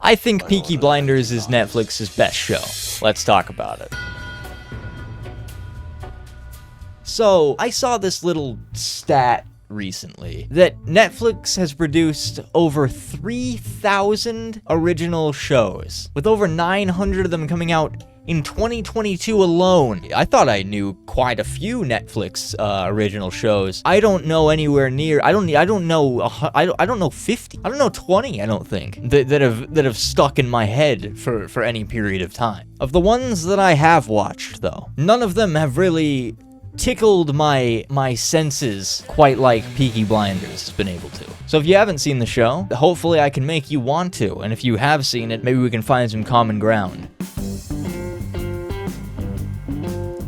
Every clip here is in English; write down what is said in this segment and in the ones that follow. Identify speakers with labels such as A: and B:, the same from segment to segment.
A: I think Peaky Blinders is Netflix's best show. Let's talk about it. So, I saw this little stat recently that Netflix has produced over 3,000 original shows, with over 900 of them coming out in 2022 alone. I thought I knew quite a few Netflix original shows. I don't know anywhere near. I don't know 50. I don't know 20. I don't think that have stuck in my head for any period of time. Of the ones that I have watched, though, none of them have really tickled my senses quite like Peaky Blinders has been able to. So if you haven't seen the show, hopefully I can make you want to, and if you have seen it, maybe we can find some common ground.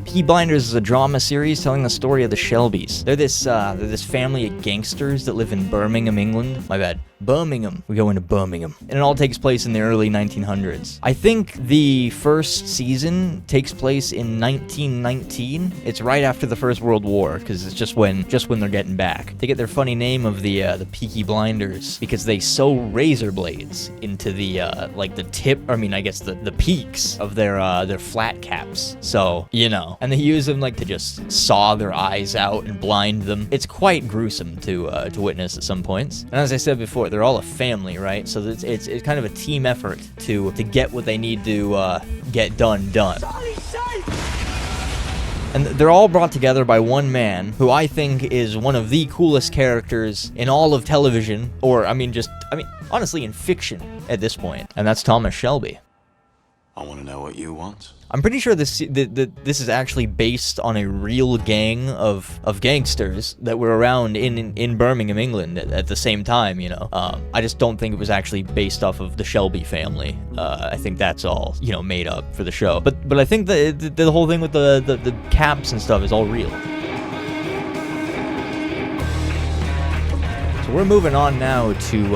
A: Peaky Blinders is a drama series telling the story of the Shelbys. They're this family of gangsters that live in Birmingham, England. My bad. Birmingham. We go into Birmingham. And it all takes place in the early 1900s. I think the first season takes place in 1919. It's right after the First World War, because it's just when they're getting back. They get their funny name of the Peaky Blinders because they sew razor blades into the the peaks of their flat caps. So, you know. And they use them to just saw their eyes out and blind them. It's quite gruesome to witness at some points. And as I said before, they're all a family, right? So it's kind of a team effort to get what they need to get done. And they're all brought together by one man, who I think is one of the coolest characters in all of television, or honestly in fiction at this point. And that's Thomas Shelby.
B: I want to know what you want.
A: I'm pretty sure this is actually based on a real gang of gangsters that were around in Birmingham, England at the same time, you know. I just don't think it was actually based off of the Shelby family. I think that's all, made up for the show. But I think the whole thing with the caps and stuff is all real. We're moving on now to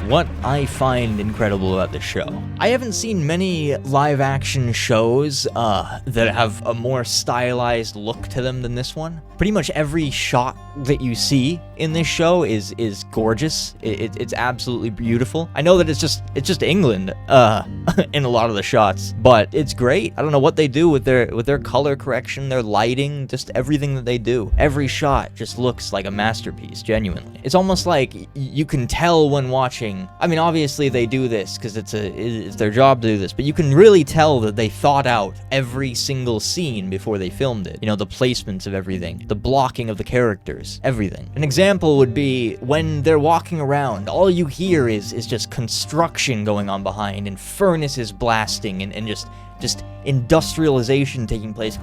A: what I find incredible about the show. I haven't seen many live-action shows that have a more stylized look to them than this one. Pretty much every shot that you see in this show is gorgeous. It's absolutely beautiful. I know that it's just England in a lot of the shots, but it's great. I don't know what they do with their color correction, their lighting, just everything that they do. Every shot just looks like a masterpiece, genuinely. It's almost like you can tell when watching. I mean, obviously they do this because it's their job to do this, but you can really tell that they thought out every single scene before they filmed it. The placements of everything, the blocking of the characters, everything. An example would be when they're walking around, all you hear is just construction going on behind, and furnaces blasting, and just industrialization taking place.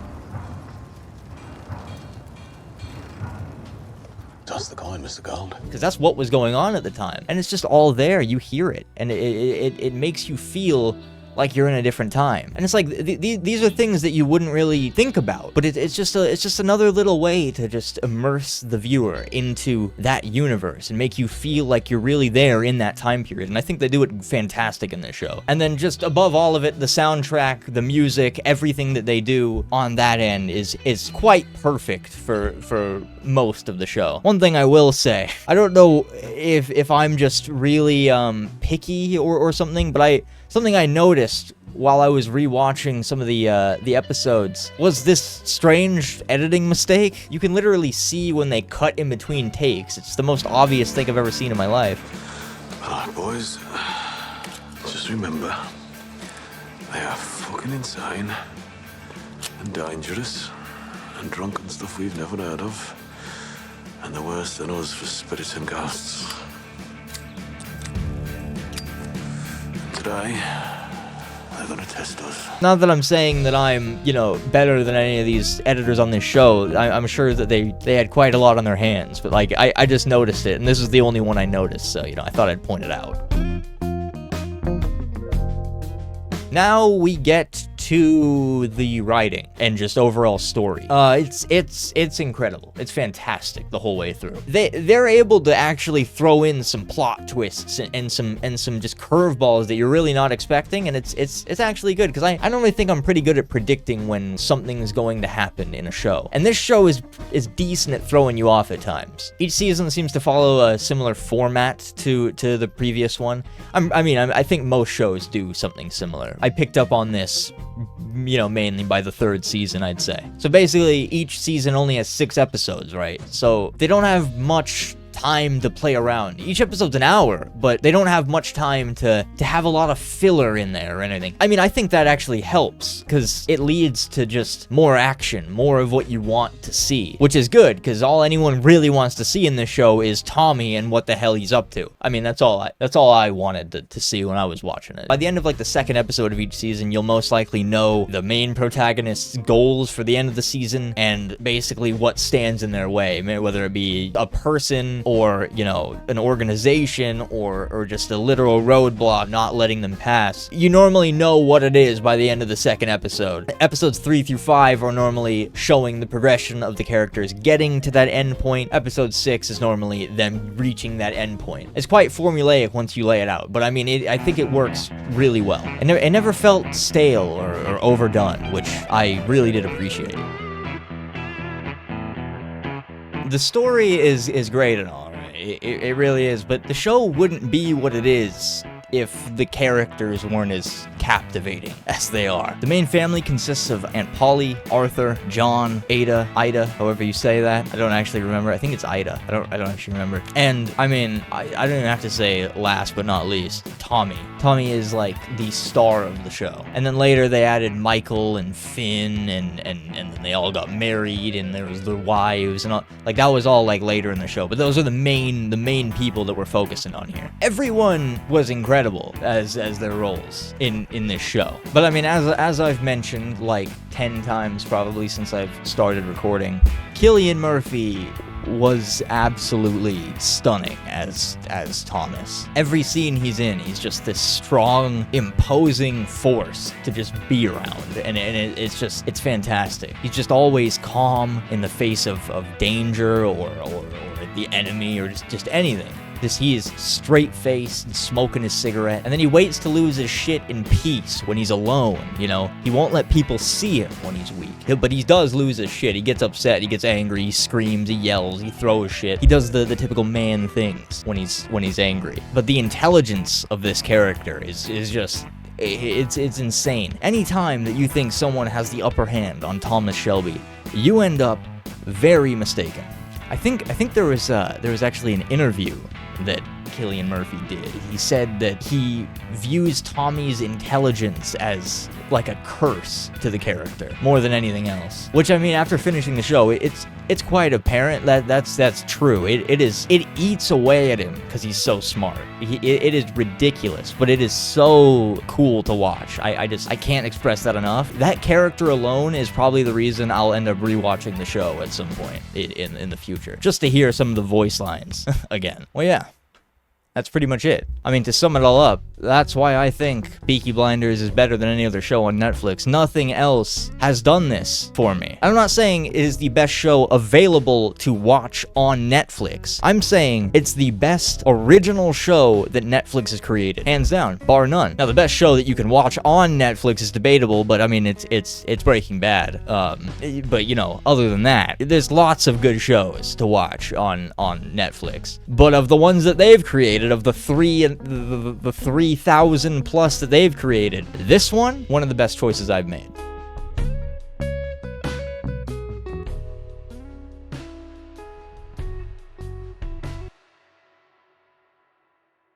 B: Toss the coin, Mr. Gold.
A: Because that's what was going on at the time. And it's just all there. You hear it. And it makes you feel like you're in a different time. And it's like, these are things that you wouldn't really think about. But it's just another little way to just immerse the viewer into that universe and make you feel like you're really there in that time period. And I think they do it fantastic in this show. And then just above all of it, the soundtrack, the music, everything that they do on that end is quite perfect for most of the show. One thing I will say, I don't know if I'm just really picky or something, but something I noticed while I was rewatching some of the episodes was this strange editing mistake. You can literally see when they cut in between takes. It's the most obvious thing I've ever seen in my life.
B: Alright, boys. Just remember, they are fucking insane and dangerous and drunk and stuff we've never heard of. And they're worse than us for spirits and ghosts. Today, they're gonna test us.
A: Not that I'm saying that I'm, better than any of these editors on this show. I'm sure that they had quite a lot on their hands, but I just noticed it, and this is the only one I noticed, so, I thought I'd point it out. Now we get to the writing and just overall story. It's incredible. It's fantastic the whole way through. They're able to actually throw in some plot twists and some just curveballs that you're really not expecting, and it's actually good, because I normally think I'm pretty good at predicting when something's going to happen in a show, and this show is decent at throwing you off at times. Each season seems to follow a similar format to the previous one. I think most shows do something similar. I picked up on this, mainly by the third season, I'd say. So basically, each season only has 6 episodes, right? So they don't have much time to play around. Each episode's an hour, but they don't have much time to have a lot of filler in there or anything. I think that actually helps, because it leads to just more action, more of what you want to see, which is good, because all anyone really wants to see in this show is Tommy and what the hell he's up to. That's all I wanted to see when I was watching it. By the end of the second episode of each season, you'll most likely know the main protagonist's goals for the end of the season, and basically what stands in their way, whether it be a person or, an organization or just a literal roadblock not letting them pass. You normally know what it is by the end of the second episode. Episodes 3 through 5 are normally showing the progression of the characters getting to that end point. Episode 6 is normally them reaching that end point. It's quite formulaic once you lay it out, but I think it works really well. It never felt stale or overdone, which I really did appreciate. The story is great and all, right? It really is, but the show wouldn't be what it is if the characters weren't as captivating as they are. The main family consists of Aunt Polly, Arthur, John, Aida, however you say that. I don't actually remember. I think it's Aida. I don't actually remember. And I don't even have to say last but not least, Tommy. Tommy is the star of the show. And then later they added Michael and Finn, and then they all got married, and there was their wives and all. That was all later in the show. But those are the main people that we're focusing on here. Everyone was incredible as their roles in this show. But as I've mentioned 10 times probably since I've started recording, Cillian Murphy was absolutely stunning as Thomas. Every scene he's in, he's just this strong, imposing force to just be around, and it's fantastic. He's just always calm in the face of danger or the enemy or just anything. He is straight-faced, smoking his cigarette, and then he waits to lose his shit in peace when he's alone, He won't let people see him when he's weak. But he does lose his shit. He gets upset, he gets angry, he screams, he yells, he throws shit. He does the typical man things when he's angry. But the intelligence of this character is just... It's insane. Anytime that you think someone has the upper hand on Thomas Shelby, you end up very mistaken. I think there was actually an interview that Cillian Murphy did. He said that he views Tommy's intelligence as a curse to the character more than anything else. Which after finishing the show, it's quite apparent that that's true. It eats away at him because he's so smart. It is ridiculous, but it is so cool to watch. I can't express that enough. That character alone is probably the reason I'll end up rewatching the show at some point in the future, just to hear some of the voice lines again. Well, yeah. That's pretty much it. To sum it all up, that's why I think Peaky Blinders is better than any other show on Netflix. Nothing else has done this for me. I'm not saying it is the best show available to watch on Netflix. I'm saying it's the best original show that Netflix has created. Hands down, bar none. Now, the best show that you can watch on Netflix is debatable, but it's Breaking Bad. But other than that, there's lots of good shows to watch on Netflix. But of the ones that they've created, of the 3,000 plus that they've created, this one of the best choices I've made.